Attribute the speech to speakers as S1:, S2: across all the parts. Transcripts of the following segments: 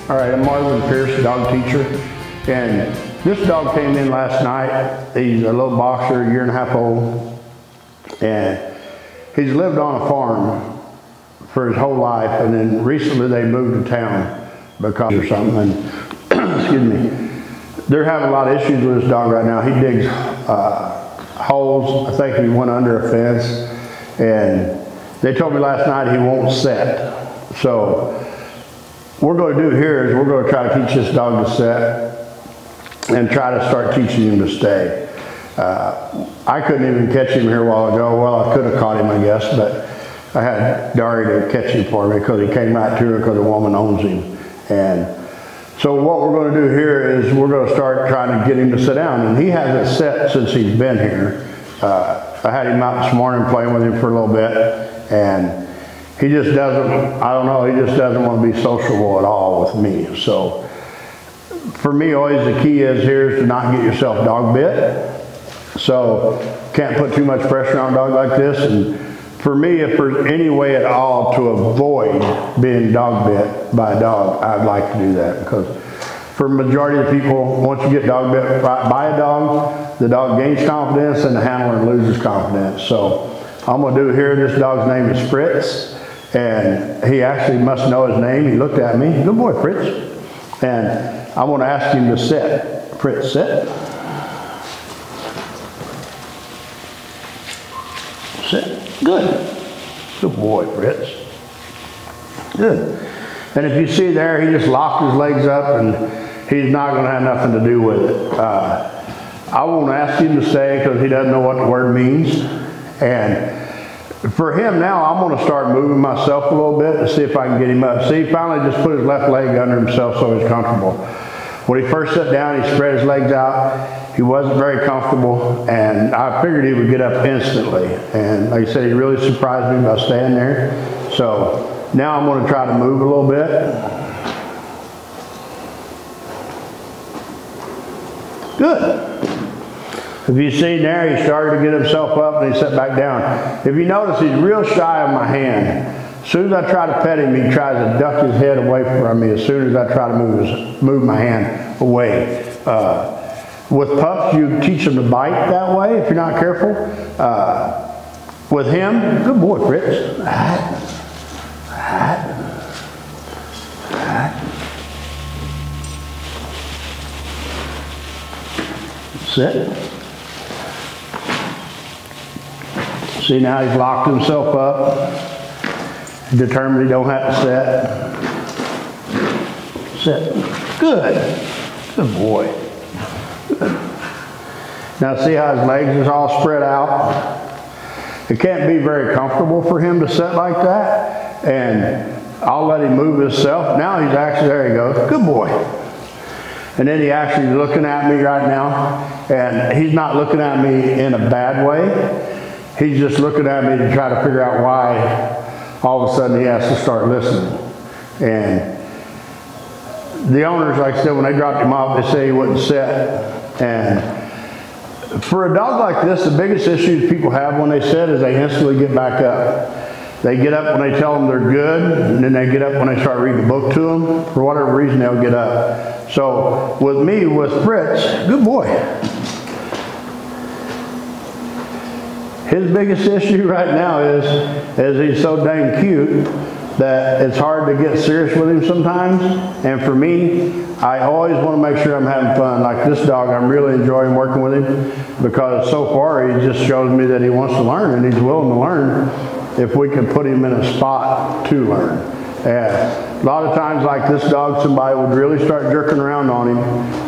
S1: All right, I'm Marvin, dog teacher, and this dog came in last night. He's a little boxer, a year and a half old, and he's lived on a farm for his whole life, and then recently they moved to town because of something, and excuse me, they're having a lot of issues with this dog right now. He digs holes. I think he went under a fence, and they told me last night he won't set. So what we're going to do here is we're going to try to teach this dog to set and try to start teaching him to stay. I couldn't even catch him here a while ago. Well, I could have caught him, I guess, but I had Dari to catch him for me because he came right to her because the woman owns him. And so what we're going to do here is we're going to start trying to get him to sit down. And he hasn't sat since he's been here. I had him out this morning playing with him for a little bit, and he just doesn't, I don't know, he just doesn't want to be sociable at all with me. So for me, always the key is here is to not get yourself dog bit. So can't put too much pressure on a dog like this. And for me, if there's any way at all to avoid being dog bit by a dog, I'd like to do that, because for the majority of people, once you get dog bit by a dog, the dog gains confidence and the handler loses confidence. So I'm going to do here, this dog's name is Fritz, and he actually must know his name. He looked at me, good boy Fritz, and I want to ask him to sit. Fritz, sit. Sit. Good. Good boy, Fritz. Good. And if you see there, he just locked his legs up, and he's not going to have nothing to do with it. I won't ask him to stay because he doesn't know what the word means. And for him now, I'm going to start moving myself a little bit to see if I can get him up. See, he finally just put his left leg under himself so he's comfortable. When he first sat down, he spread his legs out. He wasn't very comfortable, and I figured he would get up instantly. And like I said, he really surprised me by staying there. So now I'm going to try to move a little bit. Good. If you see there, he started to get himself up and he sat back down. If you notice, he's real shy of my hand. As soon as I try to pet him, he tries to duck his head away from me as soon as I try to move my hand away. With pups, you teach them to bite that way if you're not careful. With him, good boy, Fritz. Sit. See, now he's locked himself up, determined he don't have to sit. Sit. Good. Good boy. Good. Now see how his legs is all spread out? It can't be very comfortable for him to sit like that, and I'll let him move himself. Now he's actually, there he goes. Good boy. And then he actually is looking at me right now, and he's not looking at me in a bad way. He's just looking at me to try to figure out why all of a sudden he has to start listening. And the owners, like I said, when they dropped him off, they say he wouldn't sit. And for a dog like this, the biggest issues people have when they sit is they instantly get back up. They get up when they tell them they're good, and then they get up when they start reading a book to them. For whatever reason, they'll get up. So with me, with Fritz, good boy. His biggest issue right now is he's so dang cute that it's hard to get serious with him sometimes. And for me, I always want to make sure I'm having fun. Like this dog, I'm really enjoying working with him because so far he just shows me that he wants to learn and he's willing to learn if we can put him in a spot to learn. And a lot of times like this dog, somebody would really start jerking around on him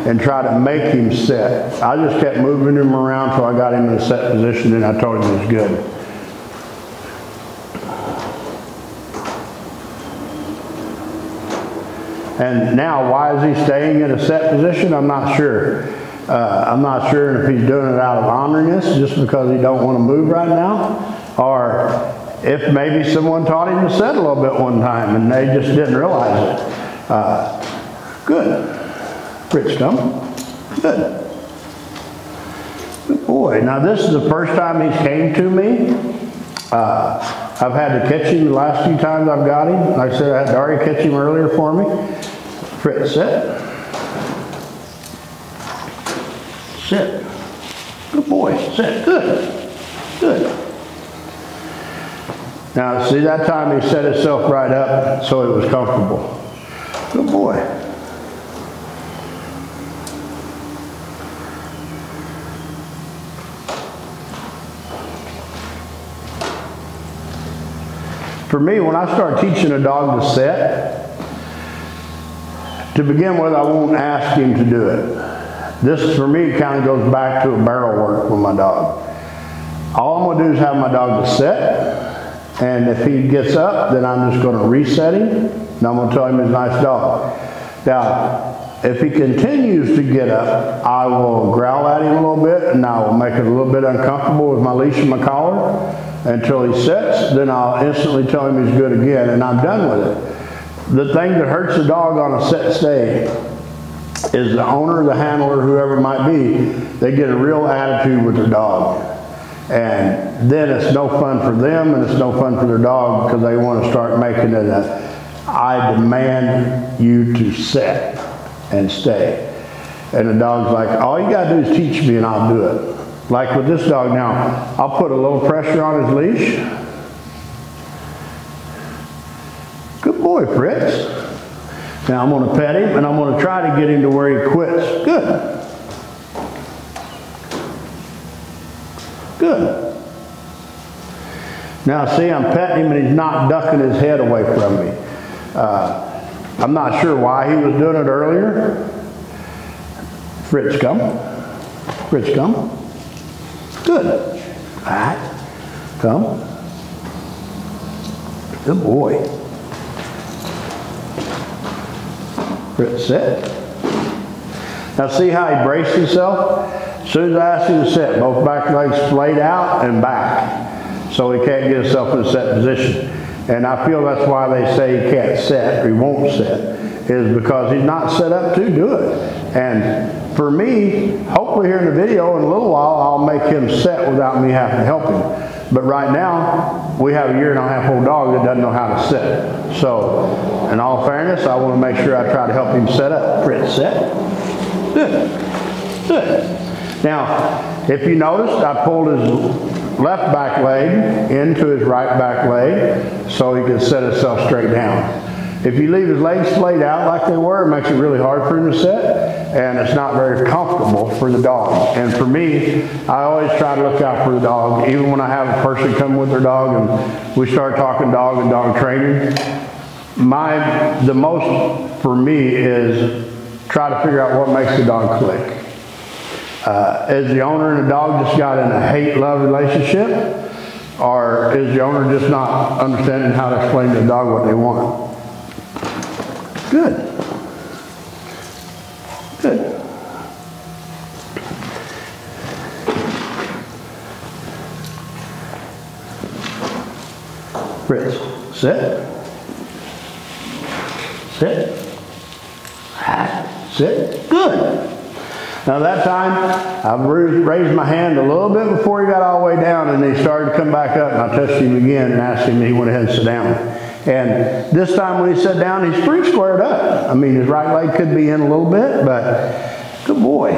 S1: and try to make him sit. I just kept moving him around until I got him in a set position, and I told him he was good. And now, why is he staying in a set position? I'm not sure. I'm not sure if he's doing it out of honoriness, just because he don't want to move right now, or if maybe someone taught him to sit a little bit one time and they just didn't realize it. Good. Fritz, come. Good. Good boy. Now this is the first time he's came to me. I've had to catch him the last few times I've got him. Like I said, I had Dari catch him earlier for me. Fritz, sit. Sit. Good boy. Sit. Good. Good. Now, see, that time he set himself right up so he was comfortable. Good boy. For me, when I start teaching a dog to sit, to begin with, I won't ask him to do it. This, for me, kind of goes back to a barrel work with my dog. All I'm going to do is have my dog to sit, and if he gets up, then I'm just going to reset him, and I'm going to tell him he's a nice dog. Now, if he continues to get up, I will growl at him a little bit, and I will make it a little bit uncomfortable with my leash and my collar until he sits. Then I'll instantly tell him he's good again, and I'm done with it. The thing that hurts a dog on a sit stay is the owner, the handler, whoever it might be, they get a real attitude with their dog. And then it's no fun for them and it's no fun for their dog because they want to start making it a, I demand you to sit and stay. And the dog's like, all you got to do is teach me and I'll do it. Like with this dog now, I'll put a little pressure on his leash. Good boy, Fritz. Now I'm going to pet him and I'm going to try to get him to where he quits. Good. Good. Now see, I'm petting him and he's not ducking his head away from me. I'm not sure why he was doing it earlier. Fritz, come. Fritz, come. Good. All right. Come. Good boy. Fritz, sit. Now see how he braced himself? As soon as I asked him to sit, both back legs splayed out and back. So he can't get himself in a set position. And I feel that's why they say he can't sit or he won't sit, is because he's not set up to do it. And for me, hopefully here in the video in a little while, I'll make him sit without me having to help him. But right now, we have a 1.5-year-old dog that doesn't know how to sit. So, in all fairness, I want to make sure I try to help him set up. Fritz, sit. Good. Good. Now, if you noticed, I pulled his left back leg into his right back leg so he could set himself straight down. If you leave his legs splayed out like they were, it makes it really hard for him to sit, and it's not very comfortable for the dog. And for me, I always try to look out for the dog. Even when I have a person come with their dog and we start talking dog and dog training, the most for me is try to figure out what makes the dog click. Is the owner and the dog just got in a hate-love relationship? Or is the owner just not understanding how to explain to the dog what they want? Good. Good. Fritz, sit. Sit. Sit. Good. Now that time, I raised my hand a little bit before he got all the way down, and he started to come back up, and I touched him again and asked him, and he went ahead and sit down. And this time when he sat down, he's pretty squared up. I mean, his right leg could be in a little bit, but good boy.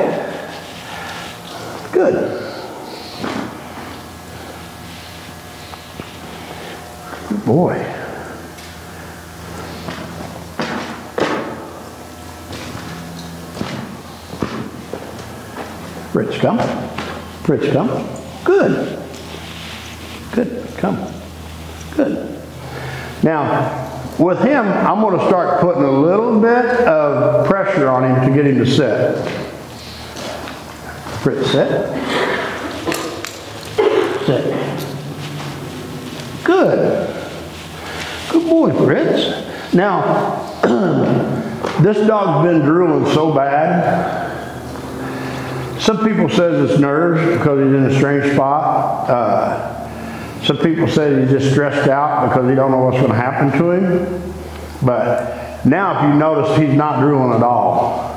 S1: Good. Good boy. Fritz, come. Fritz, come. Good. Good. Come. Good. Now, with him, I'm going to start putting a little bit of pressure on him to get him to sit. Fritz, sit. Sit. Good. Good boy, Fritz. Now, this dog's been drooling so bad. Some people say it's nerves because he's in a strange spot. Some people say he's just stressed out because he don't know what's going to happen to him. But now if you notice, he's not drooling at all.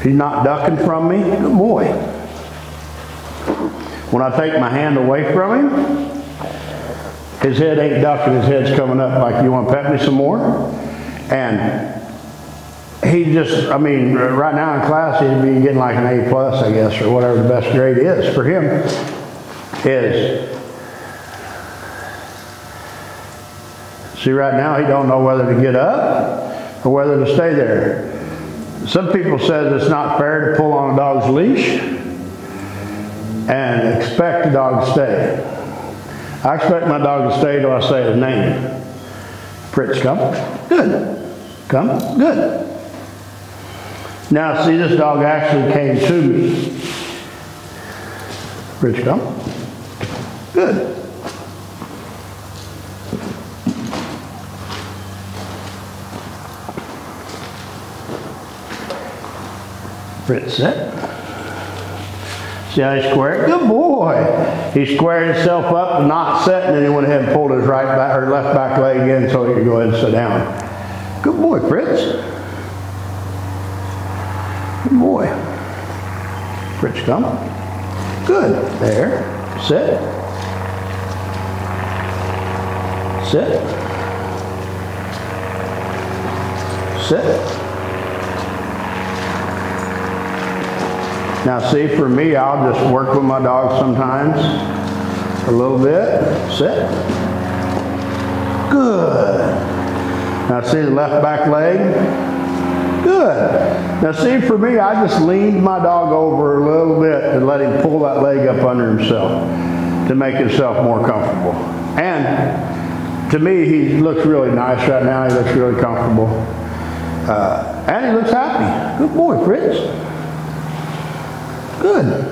S1: He's not ducking from me. Good boy. When I take my hand away from him, his head ain't ducking, his head's coming up like, you want to pet me some more? And he just, I mean, right now in class he'd be getting like an A+, I guess, or whatever the best grade is for him is. See, right now he don't know whether to get up or whether to stay there. Some people say it's not fair to pull on a dog's leash and expect the dog to stay. I expect my dog to stay till I say his name. Fritz, come. Good. Come. Good. Now, see, this dog actually came to me. Fritz, come. Good. Fritz, sit. See how he squared? Good boy. He squared himself up and not set, and then he went ahead and pulled his right back or left back leg in so he could go ahead and sit down. Good boy, Fritz. Good boy. Fritz, come. Good. There. Sit. Sit. Sit. Now see, for me, I'll just work with my dog sometimes a little bit. Sit. Good. Now see the left back leg? Good. Now see, for me, I just leaned my dog over a little bit and let him pull that leg up under himself to make himself more comfortable. And to me, he looks really nice right now. He looks really comfortable. And he looks happy. Good boy, Fritz. Good.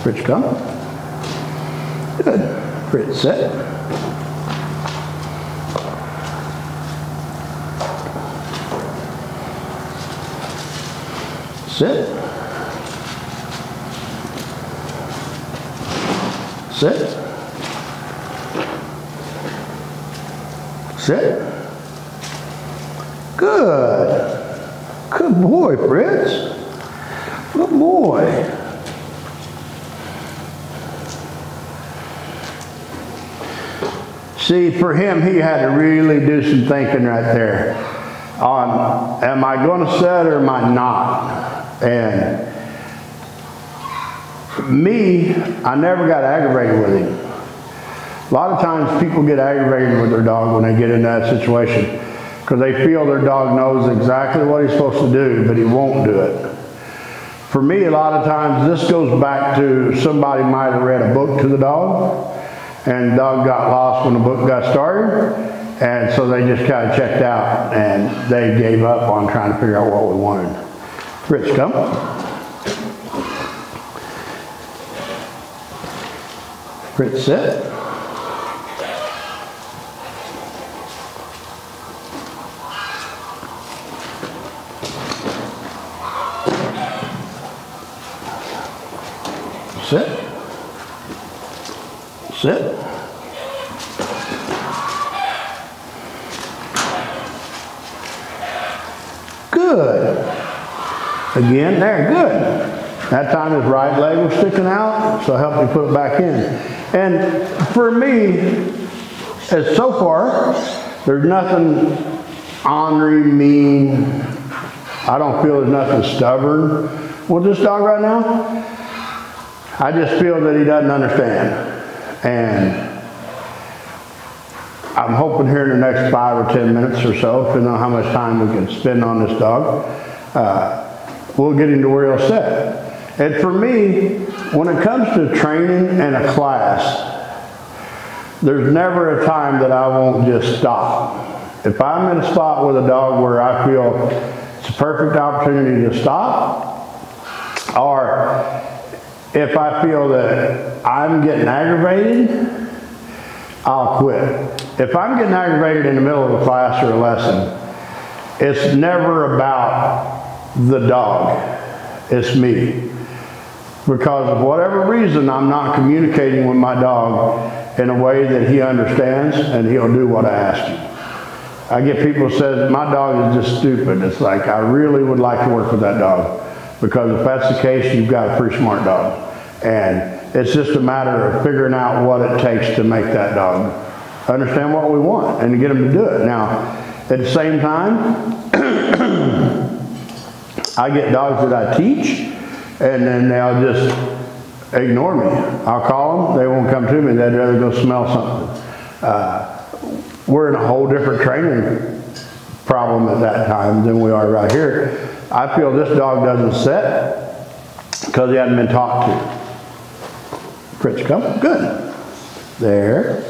S1: Fritz, come. Good. Fritz, sit. Sit. Sit. Sit. Good. Good boy, Fritz. Good boy. See, for him, he had to really do some thinking right there on, am I going to set or am I not? And me, I never got aggravated with him. A lot of times people get aggravated with their dog when they get in that situation because they feel their dog knows exactly what he's supposed to do, but he won't do it. For me, a lot of times, this goes back to somebody might have read a book to the dog, and the dog got lost when the book got started, and so they just kind of checked out, and they gave up on trying to figure out what we wanted. Fritz, come. Fritz, sit. Sit. Sit. Good. Again, there, good. That time his right leg was sticking out, so help me put it back in. And for me, as so far, there's nothing ornery, mean. I don't feel there's nothing stubborn with this dog right now. I just feel that he doesn't understand. And I'm hoping here in the next 5 or 10 minutes or so, depending on how much time we can spend on this dog, we'll get him to where he'll sit. And for me, when it comes to training and a class, there's never a time that I won't just stop. If I'm in a spot with a dog where I feel it's a perfect opportunity to stop, or if I feel that I'm getting aggravated, I'll quit. If I'm getting aggravated in the middle of a class or a lesson, it's never about the dog. It's me. Because of whatever reason, I'm not communicating with my dog in a way that he understands and he'll do what I ask him. I get people who say, my dog is just stupid. It's like, I really would like to work with that dog. Because if that's the case, you've got a pretty smart dog. And it's just a matter of figuring out what it takes to make that dog understand what we want and to get him to do it. Now, at the same time, I get dogs that I teach, and then they'll just ignore me. I'll call them, they won't come to me, they'd rather go smell something. We're in a whole different training problem at that time than we are right here. I feel this dog doesn't sit because he hasn't been taught to. Fritz, come. Good. There.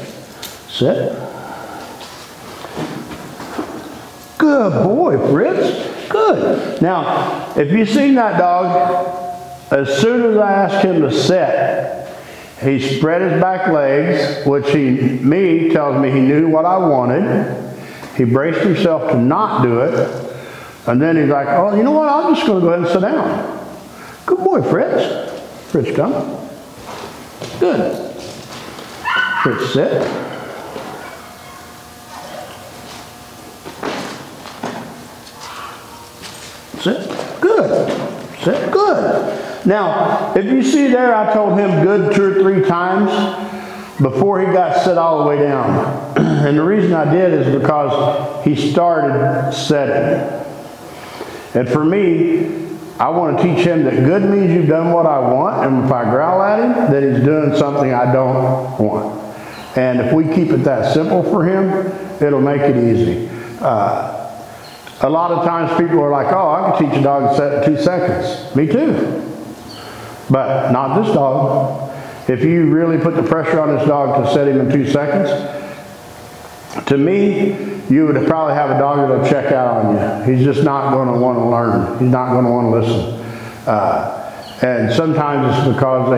S1: Sit. Good boy, Fritz. Good. Now, if you've seen that dog, as soon as I asked him to sit, he spread his back legs, which tells me he knew what I wanted. He braced himself to not do it. And then he's like, oh, you know what? I'm just going to go ahead and sit down. Good boy, Fritz. Fritz, come. Good. Fritz, sit. Sit. Good. Sit. Good. Now, if you see there, I told him good 2 or 3 times before he got set all the way down. And the reason I did is because he started setting. And for me, I want to teach him that good means you've done what I want, and if I growl at him, that he's doing something I don't want. And if we keep it that simple for him, it'll make it easy. A lot of times people are like, oh, I can teach a dog to set in 2 seconds. Me too. But not this dog. If you really put the pressure on this dog to set him in 2 seconds, to me, you would probably have a dog that'll check out on you. He's just not going to want to learn. He's not going to want to listen. And sometimes it's because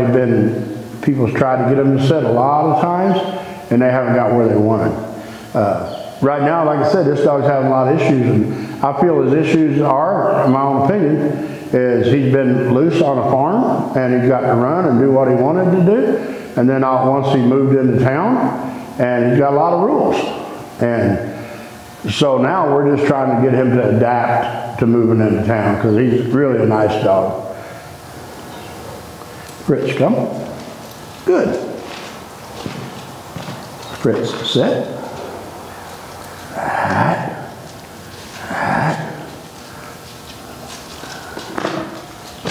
S1: people's tried to get them to sit a lot of times, and they haven't got where they wanted. Right now, like I said, this dog's having a lot of issues, and I feel his issues are, in my own opinion, is he's been loose on a farm, and he's got to run and do what he wanted to do, and then once he moved into town, and he's got a lot of rules. And so now we're just trying to get him to adapt to moving into town, because he's really a nice dog. Fritz, come. Good. Fritz, sit.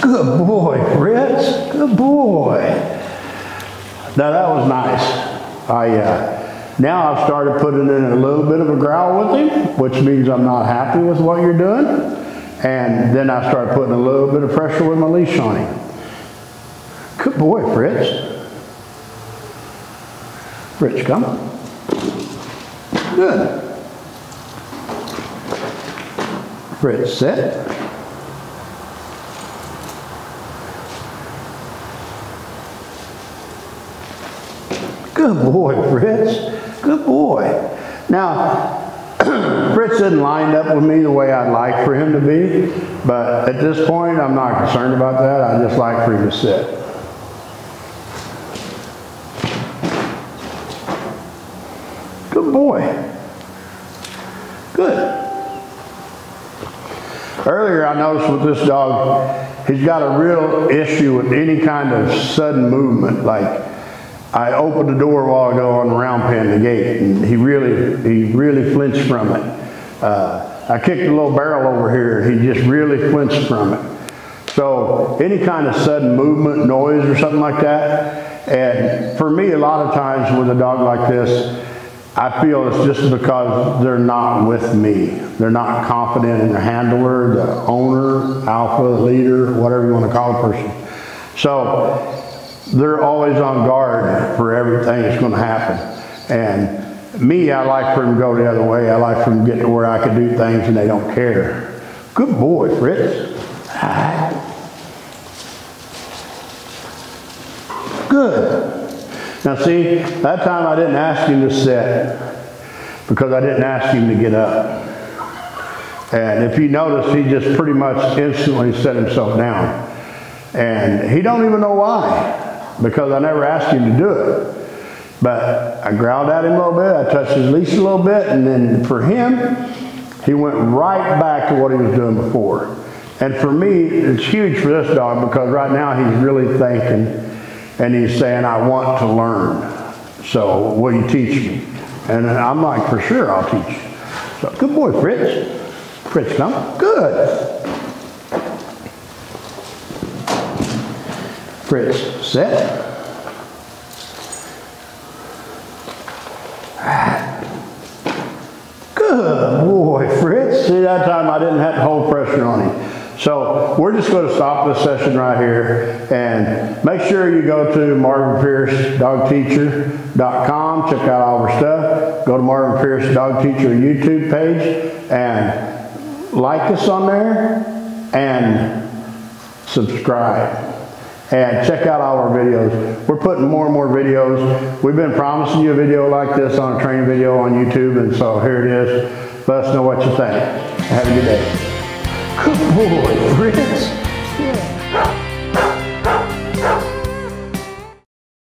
S1: Good boy, Fritz. Good boy. Now that was nice. Now I've started putting in a little bit of a growl with him, which means I'm not happy with what you're doing. And then I start putting a little bit of pressure with my leash on him. Good boy, Fritz. Fritz, come. Good. Fritz, sit. Good boy, Fritz. Good boy. Now, Fritz isn't lined up with me the way I'd like for him to be, but at this point, I'm not concerned about that. I just like for him to sit. Good boy. Good. Earlier, I noticed with this dog, he's got a real issue with any kind of sudden movement. Like, I opened the door a while ago on the round pen, the gate, and he really flinched from it. I kicked a little barrel over here, and he just really flinched from it. So any kind of sudden movement, noise, or something like that. And for me, a lot of times with a dog like this, I feel it's just because they're not with me. They're not confident in their handler, the owner, alpha, leader, whatever you want to call a person. So they're always on guard for everything that's going to happen. And me, I like for them to go the other way. I like for them to get to where I can do things and they don't care. Good boy, Fritz. Good. Now see, that time I didn't ask him to sit because I didn't ask him to get up. And if you notice, he just pretty much instantly set himself down. And he don't even know why, because I never asked him to do it. But I growled at him a little bit, I touched his leash a little bit, and then for him, he went right back to what he was doing before. And for me, it's huge for this dog because right now he's really thinking and he's saying, I want to learn. So will you teach me? And I'm like, for sure I'll teach you. So good boy, Fritz. Fritz, come. Good. Fritz, set. Good boy, Fritz. See, that time I didn't have to hold pressure on him. So we're just going to stop this session right here, and make sure you go to marvinpiercedogteacher.com. Check out all of our stuff. Go to Marvin Pierce Dog Teacher YouTube page and like us on there and subscribe. And check out all our videos. We're putting more and more videos. We've been promising you a video like this on a training video on YouTube, and so here it is. Let us know what you think. Have a good day. Good boy, Fritz. Yeah.